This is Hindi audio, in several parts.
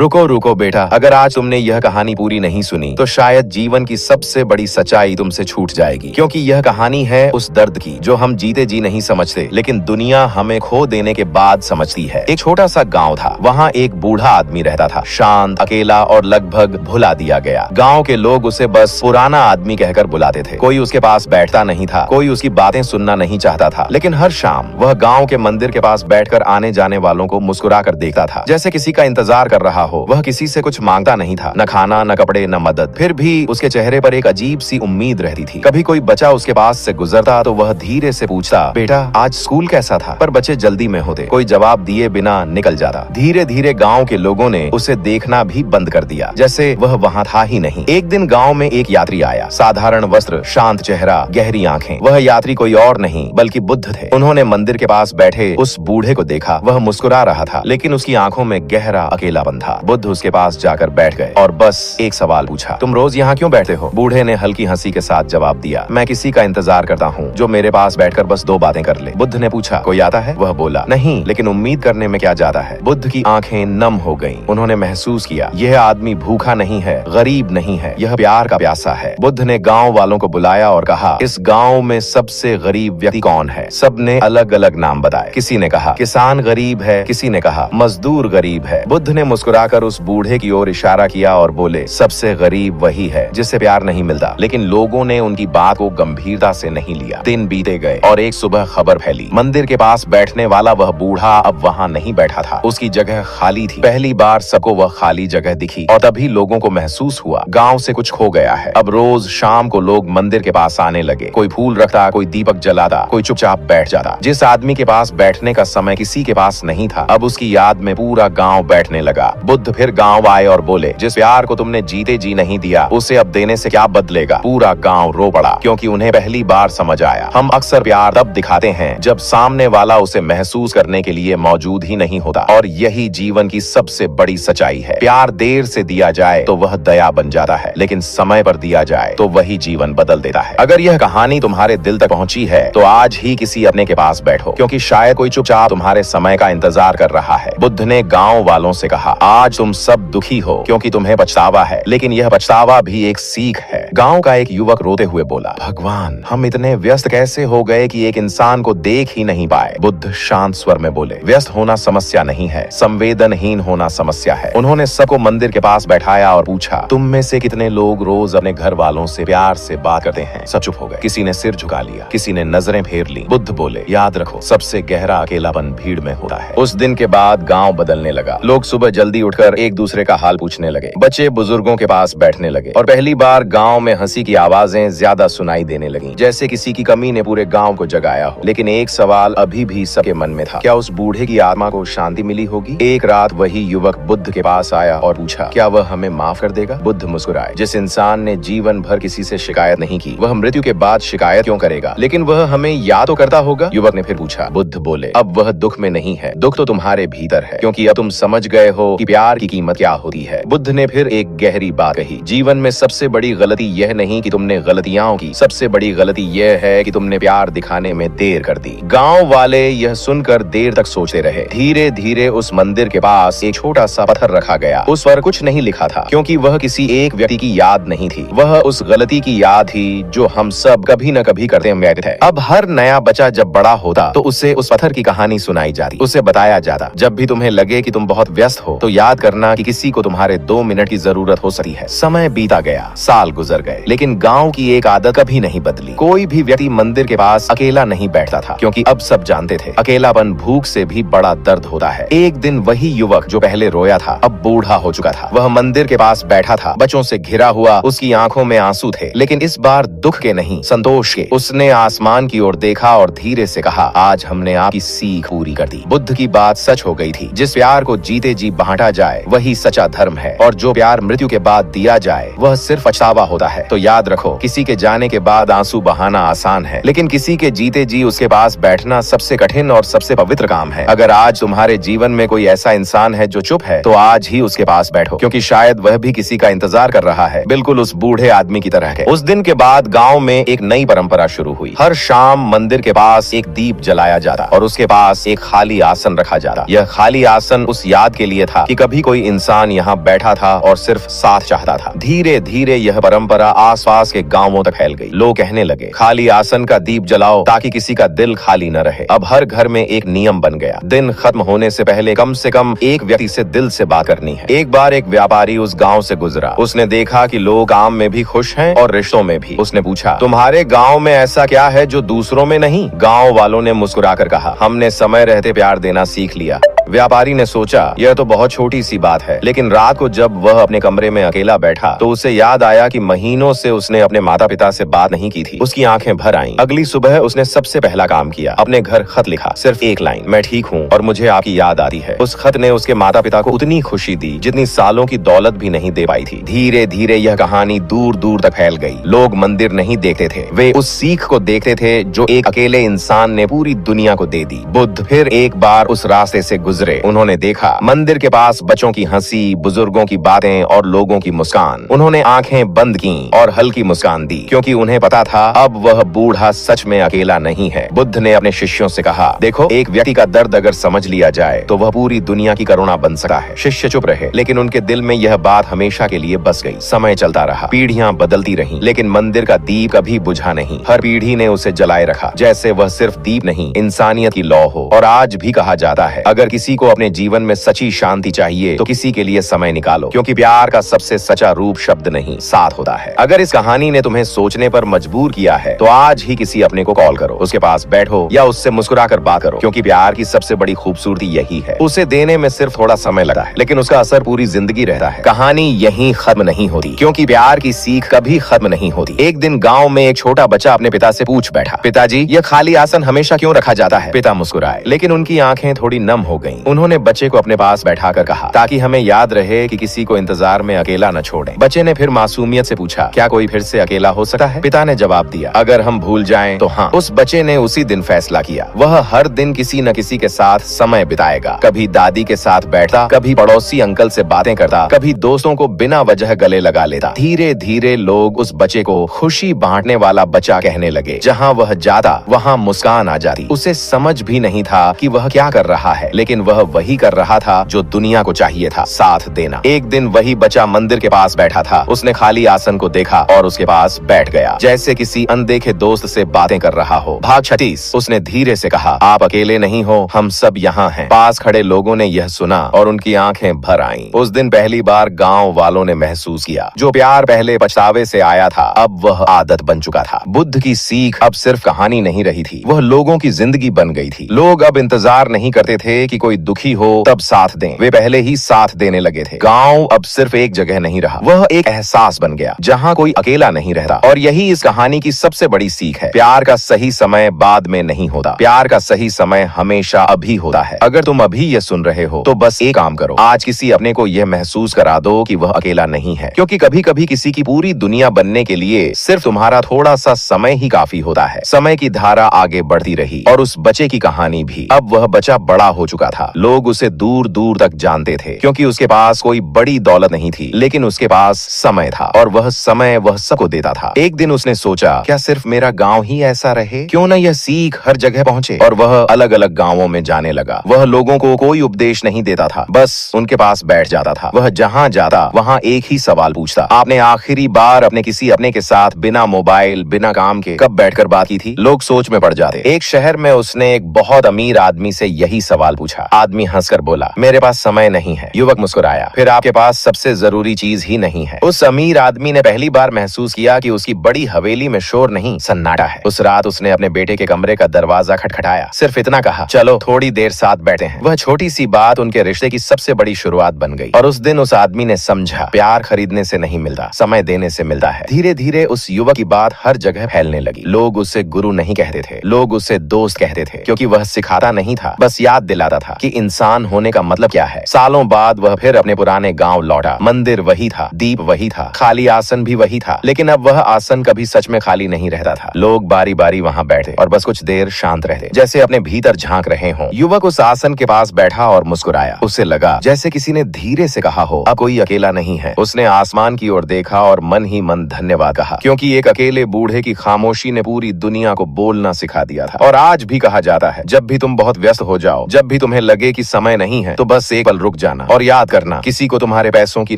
रुको रुको बेटा, अगर आज तुमने यह कहानी पूरी नहीं सुनी तो शायद जीवन की सबसे बड़ी सच्चाई तुमसे छूट जाएगी, क्योंकि यह कहानी है उस दर्द की जो हम जीते जी नहीं समझते, लेकिन दुनिया हमें खो देने के बाद समझती है। एक छोटा सा गांव था, वहाँ एक बूढ़ा आदमी रहता था, शांत, अकेला और लगभग भुला दिया गया। गांव के लोग उसे बस पुराना आदमी कहकर बुलाते थे। कोई उसके पास बैठता नहीं था, कोई उसकी बातें सुनना नहीं चाहता था, लेकिन हर शाम वह गांव के मंदिर के पास बैठकर आने जाने वालों को मुस्कुरा कर देखता था, जैसे किसी का इंतजार कर रहा हो। वह किसी से कुछ मांगता नहीं था, न खाना, न कपड़े, न मदद, फिर भी उसके चेहरे पर एक अजीब सी उम्मीद रहती थी। कभी कोई बच्चा उसके पास से गुजरता तो वह धीरे से पूछता, बेटा आज स्कूल कैसा था? पर बच्चे जल्दी में होते, कोई जवाब दिए बिना निकल जाता। धीरे धीरे गांव के लोगों ने उसे देखना भी बंद कर दिया, जैसे वह वहाँ था ही नहीं। एक दिन गांव में एक यात्री आया, साधारण वस्त्र, शांत चेहरा, गहरी आंखें। वह यात्री कोई और नहीं बल्कि बुद्ध थे। उन्होंने मंदिर के पास बैठे उस बूढ़े को देखा। वह मुस्कुरा रहा था, लेकिन उसकी आंखों में गहरा अकेलापन था। बुद्ध उसके पास जाकर बैठ गए और बस एक सवाल पूछा, तुम रोज यहाँ क्यों बैठते हो? बूढ़े ने हल्की हंसी के साथ जवाब दिया, मैं किसी का इंतजार करता हूँ जो मेरे पास बैठकर बस दो बातें कर ले। बुद्ध ने पूछा, कोई आता है? वह बोला, नहीं, लेकिन उम्मीद करने में क्या जाता है। बुद्ध की आंखें नम हो गईं। उन्होंने महसूस किया, यह आदमी भूखा नहीं है, गरीब नहीं है, यह प्यार का प्यासा है। बुद्ध ने गांव वालों को बुलाया और कहा, इस गांव में सबसे गरीब व्यक्ति कौन है? सबने अलग अलग नाम बताए। किसी ने कहा किसान गरीब है, किसी ने कहा मजदूर गरीब है। बुद्ध ने मुस्कुराकर उस बूढ़े की ओर इशारा किया और बोले, सबसे गरीब वही है जिससे प्यार नहीं मिलता। लेकिन लोगों ने उनकी बात को गंभीरता से नहीं लिया। दिन बीते गए और एक सुबह खबर फैली, मंदिर के पास बैठने वाला वह बूढ़ा अब वहाँ नहीं बैठा था, उसकी जगह खाली थी। पहली बार सबको वह खाली जगह दिखी और तभी लोगों को महसूस हुआ, गांव से कुछ खो गया है। अब रोज शाम को लोग मंदिर के पास आने लगे। कोई फूल रखता, कोई दीपक जलाता, कोई चुपचाप बैठ जाता। जिस आदमी के पास बैठने का समय किसी के पास नहीं था, अब उसकी याद में पूरा गांव बैठने लगा। बुद्ध फिर गांव आए और बोले, जिस प्यार को तुमने जीते जी नहीं दिया, उसे अब देने से क्या बदलेगा? पूरा गांव रो पड़ा, क्योंकि उन्हें पहली बार समझ आया, हम अक्सर प्यार तब दिखाते हैं जब सामने वाला उसे महसूस करने के लिए मौजूद ही नहीं होता। और यही जीवन की सबसे बड़ी सच्चाई है। प्यार देर से दिया जाए तो वह दया बन जाता है, लेकिन समय पर दिया जाए तो वही जीवन बदल देता है। अगर यह कहानी तुम्हारे दिल तक पहुंची है तो आज ही किसी अपने के पास बैठो, क्योंकि शायद कोई चुपचाप तुम्हारे समय का इंतजार कर रहा है। बुद्ध ने गांव वालों से कहा, आज तुम सब दुखी हो क्योंकि तुम्हें पछतावा है, लेकिन यह पछतावा भी एक सीख है। गांव का एक युवक रोते हुए बोला, भगवान, हम इतने व्यस्त कैसे हो गए कि एक इंसान को देख ही नहीं पाए। बुद्ध शांत स्वर में बोले, व्यस्त होना समस्या नहीं है, संवेदनहीन होना समस्या है। उन्होंने सबको मंदिर के पास बैठाया और पूछा, तुम में से कितने लोग रोज अपने घर वालों से प्यार से बात करते हैं? सब चुप हो गए। किसी ने सिर झुका लिया, किसी ने नजरें फेर ली। बुद्ध बोले, याद रखो, सबसे गहरा अकेलापन भीड़ में होता है। उस दिन के बाद गांव बदलने लगा। लोग सुबह जल्दी उठकर एक दूसरे का हाल पूछने लगे, बच्चे बुजुर्गों के पास बैठने लगे और पहली बार गांव में हंसी की आवाजें ज्यादा सुनाई देने लगी, जैसे किसी की कमी ने पूरे गांव को जगाया हो। लेकिन एक सवाल अभी भी सबके मन में था, क्या उस बूढ़े की आत्मा को शांति मिली होगी? एक रात वही युवक बुद्ध के पास आया और पूछा, क्या वह हमें माफ कर देगा? बुद्ध मुस्कुराए, जिस इंसान ने जीवन भर किसी से शिकायत नहीं की, वह मृत्यु के बाद शिकायत क्यों करेगा? लेकिन वह हमें याद तो करता होगा। युवक ने फिर पूछा। बुद्ध बोले, अब वह दुख में नहीं है, दुख तो तुम्हारे भीतर है, क्योंकि अब तुम समझ गए हो कि प्यार की कीमत क्या होती है। बुद्ध ने फिर एक गहरी बात कही, जीवन में सबसे बड़ी गलती यह नहीं कि तुमने गलतियां की, सबसे बड़ी गलती यह है कि तुमने प्यार दिखाने में देर कर दी। गांव वाले यह सुनकर देर तक सोचते रहे। धीरे धीरे उस मंदिर के पास एक छोटा सा पत्थर रखा गया। उस पर कुछ नहीं लिखा था, क्योंकि वह किसी एक व्यक्ति की याद नहीं थी, वह उस गलती की याद थी जो हम सब कभी न कभी करते हुए थे। अब हर नया बच्चा जब बड़ा होता तो उसे उस पत्थर की कहानी सुनाई जाती, उसे बताया जाता, जब भी तुम्हें लगे कि तुम बहुत व्यस्त हो तो याद करना कि किसी को तुम्हारे 2 मिनट की जरूरत हो सकती है। समय बीता गया, साल गुजर गए, लेकिन गांव की एक आदत कभी नहीं बदली। कोई भी व्यक्ति मंदिर के पास अकेला नहीं बैठता था, क्योंकि अब सब जानते थे, अकेलापन भूख से भी बड़ा दर्द होता है। एक दिन वही युवक जो पहले रोया था अब बूढ़ा हो चुका था। वह मंदिर के पास बैठा था, बच्चों से घिरा हुआ, उसकी आंखों में आंसू थे, लेकिन इस बार दुख के नहीं, संतोष के। उसने आसमान की ओर देखा और धीरे से कहा, आज हमने आपकी सीख पूरी कर दी। बुद्ध की बात सच हो गई थी, जिस प्यार को जीते जी बांटा जाए वही सच्चा धर्म है, और जो प्यार मृत्यु के बाद दिया जाए वह सिर्फ पछतावा होता है। तो याद रखो, किसी के जाने के बाद आंसू बहाना आसान है, लेकिन किसी के जीते जी उसके पास बैठना सबसे कठिन और सबसे पवित्र काम है। अगर आज तुम्हारे जीवन में कोई ऐसा इंसान है जो चुप है, तो आज ही उसके पास बैठो, क्योंकि शायद वह भी किसी का इंतजार कर रहा है, बिल्कुल उस बूढ़े आदमी की तरह है। उस दिन के बाद गांव में एक नई परंपरा शुरू हुई। हर शाम मंदिर के पास एक दीप जलाया जाता और उसके पास एक खाली आसन रखा जाता। यह खाली आसन उस याद के लिए था कि कभी कभी कोई इंसान यहाँ बैठा था और सिर्फ साथ चाहता था। धीरे धीरे यह परंपरा आसपास के गांवों तक फैल गई। लोग कहने लगे, खाली आसन का दीप जलाओ ताकि किसी का दिल खाली न रहे। अब हर घर में एक नियम बन गया, दिन खत्म होने से पहले कम से कम एक व्यक्ति से दिल से बात करनी है। एक बार एक व्यापारी उस गांव से गुजरा। उसने देखा कि लोग काम में भी खुश हैं और रिश्तों में भी। उसने पूछा, तुम्हारे गांव में ऐसा क्या है जो दूसरों में नहीं? गांव वालों ने मुस्कुराकर कहा, हमने समय रहते प्यार देना सीख लिया। व्यापारी ने सोचा, यह तो बहुत छोटी सी बात है, लेकिन रात को जब वह अपने कमरे में अकेला बैठा तो उसे याद आया कि महीनों से उसने अपने माता पिता से बात नहीं की थी। उसकी आंखें भर आईं। अगली सुबह उसने सबसे पहला काम किया, अपने घर खत लिखा। सिर्फ एक लाइन, मैं ठीक हूँ और मुझे आपकी याद आती है। उस खत ने उसके माता पिता को उतनी खुशी दी जितनी सालों की दौलत भी नहीं दे पाई थी। धीरे धीरे यह कहानी दूर दूर तक फैल गई। लोग मंदिर नहीं देखते थे, वे उस सीख को देखते थे जो एक अकेले इंसान ने पूरी दुनिया को दे दी। बुद्ध फिर एक बार उस रास्ते से गुजरे। उन्होंने देखा मंदिर के पास बच्चों की हंसी, बुजुर्गों की बातें और लोगों की मुस्कान। उन्होंने आंखें बंद की और हल्की मुस्कान दी, क्योंकि उन्हें पता था अब वह बूढ़ा सच में अकेला नहीं है। बुद्ध ने अपने शिष्यों से कहा, देखो, एक व्यक्ति का दर्द अगर समझ लिया जाए तो वह पूरी दुनिया की करुणा बन सकता है। शिष्य चुप रहे, लेकिन उनके दिल में यह बात हमेशा के लिए बस गई। समय चलता रहा, पीढ़ियां बदलती रहीं, लेकिन मंदिर का दीप कभी बुझा नहीं। हर पीढ़ी ने उसे जलाए रखा, जैसे वह सिर्फ दीप नहीं, इंसानियत की लौ हो। और आज भी कहा जाता है, अगर किसी को अपने जीवन में सच्ची शांति चाहिए तो किसी के लिए समय निकालो, क्योंकि प्यार का सबसे सच्चा रूप शब्द नहीं, साथ होता है। अगर इस कहानी ने तुम्हें सोचने पर मजबूर किया है तो आज ही किसी अपने को कॉल करो, उसके पास बैठो या उससे मुस्कुराकर बात करो, क्योंकि प्यार की सबसे बड़ी खूबसूरती यही है। उसे देने में सिर्फ थोड़ा समय लगता है, लेकिन उसका असर पूरी जिंदगी रहता है। कहानी यहीं खत्म नहीं होती, क्योंकि प्यार की सीख कभी खत्म नहीं होती। एक दिन गांव में एक छोटा बच्चा अपने पिता से पूछ बैठा, पिताजी, यह खाली आसन हमेशा क्यों रखा जाता है? पिता मुस्कुराए, लेकिन उनकी आंखें थोड़ी नम हो गईं। उन्होंने बच्चे को अपने पास बैठाकर कहा, ताकि हमें याद रहे कि किसी को इंतजार में अकेला न छोड़ें। बच्चे ने फिर मासूमियत से पूछा, क्या कोई फिर से अकेला हो सकता है? पिता ने जवाब दिया, अगर हम भूल जाएं तो हाँ। उस बच्चे ने उसी दिन फैसला किया, वह हर दिन किसी न किसी के साथ समय बिताएगा। कभी दादी के साथ बैठता, कभी पड़ोसी अंकल से बातें करता, कभी दोस्तों को बिना वजह गले लगा लेता। धीरे धीरे लोग उस बच्चे को खुशी बांटने वाला बच्चा कहने लगे। जहाँ वह जाता वहाँ मुस्कान आ जाती। उसे समझ भी नहीं था कि वह क्या कर रहा है, लेकिन वह वही कर रहा था जो दुनिया को चाहिए था, साथ देना। एक दिन वही बच्चा मंदिर के पास बैठा था। उसने खाली आसन को देखा और उसके पास बैठ गया, जैसे किसी अनदेखे दोस्त से बातें कर रहा हो। भाग 36, उसने धीरे से कहा, आप अकेले नहीं हो, हम सब यहाँ हैं। पास खड़े लोगों ने यह सुना और उनकी आंखें भर आईं। उस दिन पहली बार गांव वालों ने महसूस किया, जो प्यार पहले पछतावे से आया था अब वह आदत बन चुका था। बुद्ध की सीख अब सिर्फ कहानी नहीं रही थी, वह लोगों की जिंदगी बन गई थी। लोग अब इंतजार नहीं करते थे कि कोई दुखी हो तब साथ दें, वे पहले ही साथ देने लगे थे। गांव अब सिर्फ एक जगह नहीं रहा, वह एक एहसास बन गया जहां कोई अकेला नहीं रहता। और यही इस कहानी की सबसे बड़ी सीख है, प्यार का सही समय बाद में नहीं होता, प्यार का सही समय हमेशा अभी होता है। अगर तुम अभी ये सुन रहे हो तो बस एक काम करो, आज किसी अपने को यह महसूस करा दो कि वह अकेला नहीं है, क्योंकि कभी कभी किसी की पूरी दुनिया बनने के लिए सिर्फ तुम्हारा थोड़ा सा समय ही काफी होता है। समय की धारा आगे बढ़ती रही और उस बच्चे की कहानी भी। अब वह बच्चा बड़ा हो चुका था, लोग उसे दूर दूर तक जानते थे, क्योंकि उसके पास कोई बड़ी दौलत नहीं थी, लेकिन उसके पास समय था और वह समय वह सबको देता था। एक दिन उसने सोचा, क्या सिर्फ मेरा गांव ही ऐसा रहे? क्यों न यह सीख हर जगह पहुंचे? और वह अलग अलग गांवों में जाने लगा। वह लोगों को कोई उपदेश नहीं देता था, बस उनके पास बैठ जाता था। वह जहां जाता वहां एक ही सवाल पूछता, आपने आखिरी बार अपने किसी अपने के साथ बिना मोबाइल बिना काम के कब बैठकर बात की थी? लोग सोच में पड़ जाते। एक शहर में उसने एक बहुत अमीर आदमी से यही सवाल पूछा। आदमी हंसकर बोला, मेरे पास समय नहीं है। युवक मुस्कुराया, फिर आपके पास सबसे जरूरी चीज ही नहीं है। उस अमीर आदमी ने पहली बार महसूस किया कि उसकी बड़ी हवेली में शोर नहीं, सन्नाटा है। उस रात उसने अपने बेटे के कमरे का दरवाजा खटखटाया, सिर्फ इतना कहा, चलो थोड़ी देर साथ बैठे हैं। वह छोटी सी बात उनके रिश्ते की सबसे बड़ी शुरुआत बन गई। और उस दिन उस आदमी ने समझा, प्यार खरीदने से नहीं मिलता, समय देने से मिलता है। धीरे धीरे उस युवक की बात हर जगह फैलने लगी। लोग उसे गुरु नहीं कहते थे, लोग उसे दोस्त कहते थे, क्योंकि वह सिखाता नहीं था, बस याद दिलाता था कि इंसान होने का मतलब क्या है। सालों बाद वह फिर अपने पुराने गांव लौटा। मंदिर वही था, दीप वही था, खाली आसन भी वही था, लेकिन अब वह आसन कभी सच में खाली नहीं रहता था। लोग बारी बारी वहां बैठे और बस कुछ देर शांत रहते, जैसे अपने भीतर झांक रहे हों। युवक उस आसन के पास बैठा और मुस्कुराया। उसे लगा जैसे किसी ने धीरे से कहा हो, अब कोई अकेला नहीं है। उसने आसमान की ओर देखा और मन ही मन धन्यवाद कहा, क्योंकि एक अकेले बूढ़े की खामोशी ने पूरी दुनिया को बोलना सिखा दिया था। और आज भी कहा जाता है, जब भी तुम बहुत व्यस्त हो जाओ, जब भी तुम्हें लगे कि समय नहीं है तो बस एक पल रुक जाना और याद करना, किसी को तुम्हारे पैसों की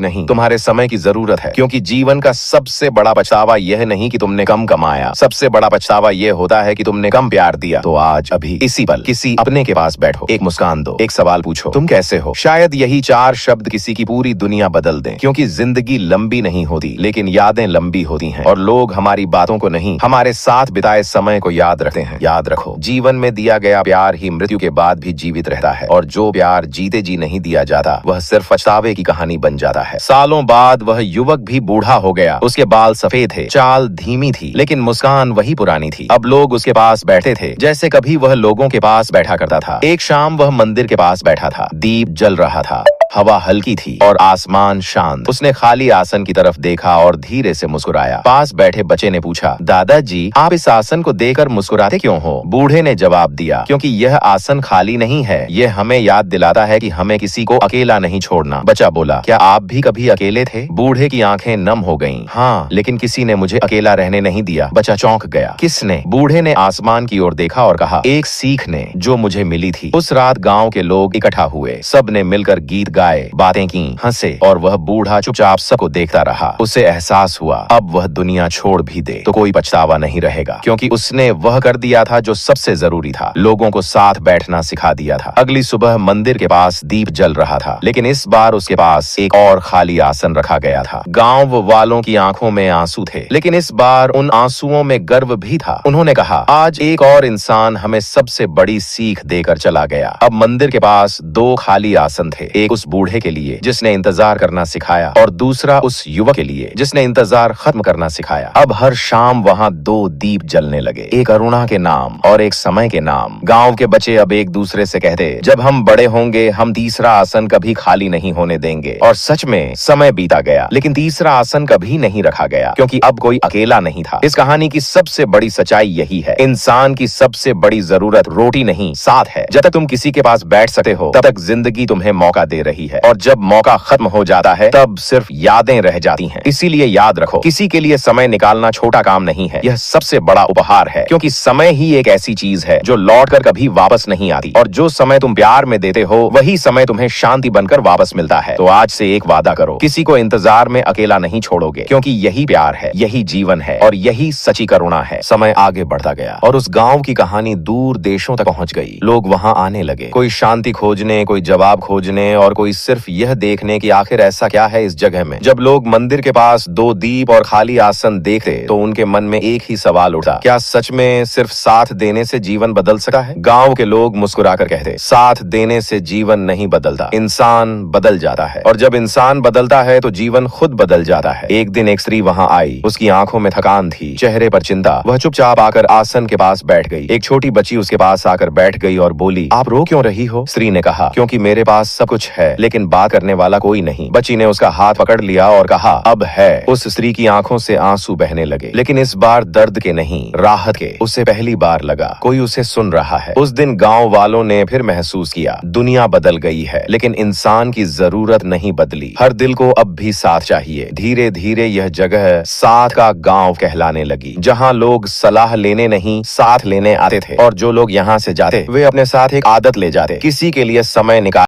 नहीं, तुम्हारे समय की जरूरत है। क्योंकि जीवन का सबसे बड़ा पछतावा यह नहीं कि तुमने कम कमाया, सबसे बड़ा पछतावा यह होता है कि तुमने कम प्यार दिया। तो आज अभी इसी पल किसी अपने के पास बैठो, एक मुस्कान दो, एक सवाल पूछो, तुम कैसे हो। शायद यही 4 शब्द किसी की पूरी दुनिया बदल दें। क्योंकि जिंदगी लंबी नहीं होती, लेकिन यादें लंबी होती हैं और लोग हमारी बातों को नहीं, हमारे साथ बिताए समय को याद रखते हैं। याद रखो, जीवन में दिया गया प्यार ही मृत्यु के बाद भी जीवित रहता है, और जो प्यार जीते जी नहीं दिया जाता वह सिर्फ पछतावे की कहानी बन जाता है। सालों बाद वह युवक भी बूढ़ा हो गया। उसके बाल सफेद थे, चाल धीमी थी, लेकिन मुस्कान वही पुरानी थी। अब लोग उसके पास बैठते थे जैसे कभी वह लोगों के पास बैठा करता था। एक शाम वह मंदिर के पास बैठा था, दीप जल रहा था, हवा हल्की थी और आसमान शांत। उसने खाली आसन की तरफ देखा और धीरे से मुस्कुराया। पास बैठे बच्चे ने पूछा, दादाजी आप इस आसन को देखकर मुस्कुराते क्यों हो। बूढ़े ने जवाब दिया, क्योंकि यह आसन खाली नहीं है, यह हमें याद दिलाता है कि हमें किसी को अकेला नहीं छोड़ना। बच्चा बोला, क्या आप भी कभी अकेले थे। बूढ़े की आंखें नम हो गईं। हाँ, लेकिन किसी ने मुझे अकेला रहने नहीं दिया। बच्चा चौंक गया। किसने। बूढ़े ने आसमान की ओर देखा और कहा, एक सीख ने जो मुझे मिली थी। उस रात गांव के लोग इकट्ठा हुए, सब ने मिलकर गीत गाए, बातें की, हंसे, और वह बूढ़ा चुपचाप सबको देखता रहा। उसे एहसास हुआ अब वह दुनिया छोड़ भी दे तो कोई पछतावा नहीं रहेगा, क्योंकि उसने वह कर दिया था जो सबसे जरूरी था, लोगों को साथ बैठना सिखा दिया था। अगली सुबह मंदिर के पास दीप जल रहा था, लेकिन इस बार उसके पास एक और खाली आसन रखा गया था। गांव वालों की आंखों में आंसू थे, लेकिन इस बार उन आंसुओं में गर्व भी था। उन्होंने कहा, आज एक और इंसान हमें सबसे बड़ी सीख देकर चला गया। अब मंदिर के पास 2 खाली आसन थे, एक उस बूढ़े के लिए जिसने इंतजार करना सिखाया, और दूसरा उस युवक के लिए जिसने इंतजार खत्म करना सिखाया। अब हर शाम वहाँ 2 दीप जलने लगे, एक अरुणा के नाम और एक समय के नाम। गांव के बच्चे अब एक दूसरे से कहते, जब हम बड़े होंगे हम तीसरा आसन कभी खाली नहीं होने देंगे। और सच में समय बीता गया, लेकिन तीसरा आसन कभी नहीं रखा गया, क्योंकि अब कोई अकेला नहीं था। इस कहानी की सबसे बड़ी सच्चाई यही है, इंसान की सबसे बड़ी जरूरत रोटी नहीं, साथ है। जब तक तुम किसी के पास बैठ सकते हो तब तक जिंदगी तुम्हें मौका दे रही है, और जब मौका खत्म हो जाता है तब सिर्फ यादें रह जाती हैं। इसीलिए याद रखो, किसी के लिए समय निकालना छोटा काम नहीं है, यह सबसे बड़ा उपहार है। क्योंकि समय ही एक ऐसी चीज है जो लौटकर कभी वापस नहीं आती, और जो समय तुम प्यार में देते हो वही समय तुम्हें शांति बनकर वापस मिलता है। तो आज से एक वादा करो, किसी को इंतजार में अकेला नहीं छोड़ोगे, क्योंकि यही प्यार है, यही जीवन है, और यही सच्ची करुणा है। समय आगे बढ़ता गया और उस गांव की कहानी दूर देशों तक पहुंच गई। लोग वहां आने लगे, कोई शांति खोजने, कोई जवाब खोजने, और कोई सिर्फ यह देखने कि आखिर ऐसा क्या है इस जगह में। जब लोग मंदिर के पास 2 दीप और खाली आसन देखते तो उनके मन में एक ही सवाल उठा, क्या सच में सिर्फ साथ देने से जीवन बदल सकता है। गांव के लोग मुस्कुराकर कहते, साथ देने से जीवन नहीं बदलता, इंसान बदल जाता है, और जब इंसान बदलता है तो जीवन खुद बदल जाता है। एक दिन एक स्त्री वहां आई, उसकी आंखों में थकान थी, चेहरे पर चिंता। वह चुपचाप आकर आसन के पास बैठ गई। एक छोटी बच्ची उसके पास आकर बैठ गई और बोली, आप रो क्यों रही हो। स्त्री ने कहा, क्योंकि मेरे पास सब कुछ है लेकिन बात करने वाला कोई नहीं। बच्ची ने उसका हाथ पकड़ लिया और कहा, अब है। उस स्त्री की आंखों से आंसू बहने लगे, लेकिन इस बार दर्द के नहीं, राहत के। उसे पहली बार लगा कोई उसे सुन रहा है। उस दिन गांव वालों ने फिर महसूस किया, दुनिया बदल गई है लेकिन इंसान की जरूरत नहीं बदली। हर दिल को अब भी साथ चाहिए। धीरे धीरे यह जगह साथ का गांव कहलाने लगी, जहां लोग सलाह लेने नहीं साथ लेने आते थे, और जो लोग यहाँ से जाते वे अपने साथ एक आदत ले जाते, किसी के लिए समय निकाल